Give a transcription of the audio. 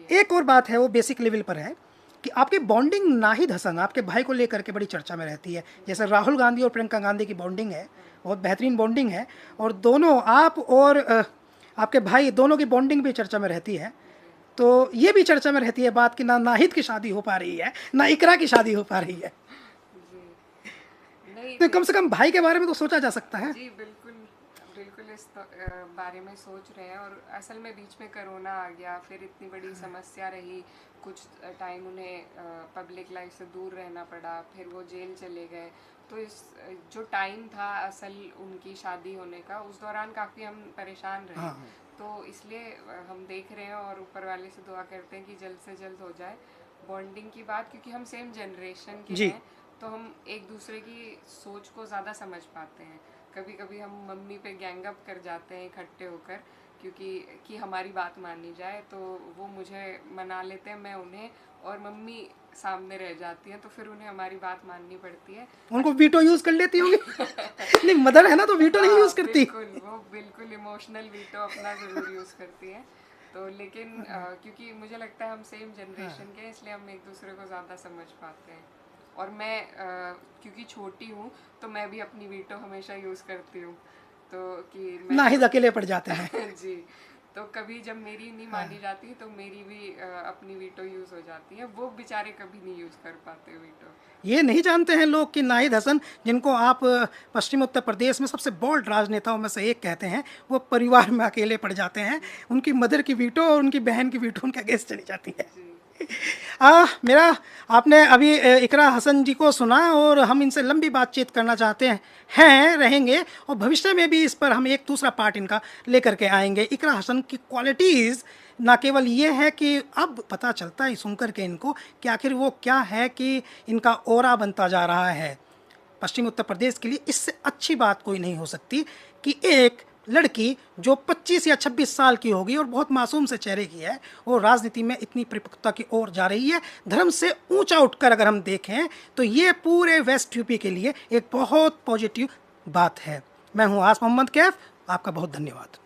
एक और बात है, वो बेसिक लेवल पर है कि आपकी बॉन्डिंग नाहिद हसन आपके भाई को लेकर के बड़ी चर्चा में रहती है। जैसे राहुल गांधी और प्रियंका गांधी की बॉन्डिंग है, बहुत बेहतरीन बॉन्डिंग है, और दोनों आप और आपके भाई दोनों की बॉन्डिंग भी चर्चा में रहती है। तो ये भी चर्चा में रहती है बात कि ना नाहिद की शादी हो पा रही है, ना इकरा की शादी हो पा रही है। जी नहीं तो कम से कम भाई के बारे में तो सोचा जा सकता है। जी बिल्कुल बिल्कुल इस बारे में सोच रहे हैं। और असल में बीच में कोरोना आ गया, फिर इतनी बड़ी समस्या रही, कुछ टाइम उन्हें पब्लिक लाइफ से दूर रहना पड़ा, फिर वो जेल चले गए। तो इस जो टाइम था असल उनकी शादी होने का, उस दौरान काफ़ी हम परेशान रहे। हाँ, तो इसलिए हम देख रहे हैं और ऊपर वाले से दुआ करते हैं कि जल्द से जल्द हो जाए बॉन्डिंग की बात, क्योंकि हम सेम जनरेशन के जी। हैं। तो हम एक दूसरे की सोच को ज़्यादा समझ पाते हैं। कभी कभी हम मम्मी पे गैंग अप कर जाते हैं इकट्ठे होकर, क्योंकि कि हमारी बात मानी जाए। तो वो मुझे मना लेते हैं, मैं उन्हें, और मम्मी सामने रह जाती हैं, तो फिर उन्हें हमारी बात माननी पड़ती है। उनको वीटो यूज कर लेती होंगी। नहीं, मदर है ना, तो वीटो नहीं हाँ यूज करती। बिल्कुल, वो बिल्कुल इमोशनल वीटो अपना ज़रूर यूज़ करती है। तो लेकिन क्योंकि मुझे लगता है हम सेम जनरेशन के हैं, इसलिए हम एक दूसरे को ज़्यादा समझ पाते हैं। और मैं क्योंकि छोटी हूँ, तो मैं भी अपनी वीटो हमेशा यूज़ करती हूँ। तो कि मैं नाहिद अकेले पड़ जाते हैं। जी, तो कभी जब मेरी नहीं मानी जाती तो मेरी भी अपनी वीटो यूज़ हो जाती है। वो बेचारे कभी नहीं यूज़ कर पाते वीटो। ये नहीं जानते हैं लोग कि नाहिद हसन, जिनको आप पश्चिम उत्तर प्रदेश में सबसे बोल्ड राजनेताओं में से एक कहते हैं, वो परिवार में अकेले पड़ जाते हैं। उनकी मदर की वीटो और उनकी बहन की वीटो उनके अगेंस्ट चली जाती है। जी मेरा आपने अभी इकरा हसन जी को सुना, और हम इनसे लंबी बातचीत करना चाहते हैं रहेंगे, और भविष्य में भी इस पर हम एक दूसरा पार्ट इनका लेकर के आएंगे। इकरा हसन की क्वालिटीज़ ना केवल ये है कि अब पता चलता है सुनकर के इनको कि आखिर वो क्या है कि इनका ऑरा बनता जा रहा है। पश्चिम उत्तर प्रदेश के लिए इससे अच्छी बात कोई नहीं हो सकती कि एक लड़की जो 25 या 26 साल की होगी और बहुत मासूम से चेहरे की है, वो राजनीति में इतनी परिपक्वता की ओर जा रही है। धर्म से ऊंचा उठकर अगर हम देखें तो ये पूरे वेस्ट यूपी के लिए एक बहुत पॉजिटिव बात है। मैं हूं आस मोहम्मद कैफ, आपका बहुत धन्यवाद।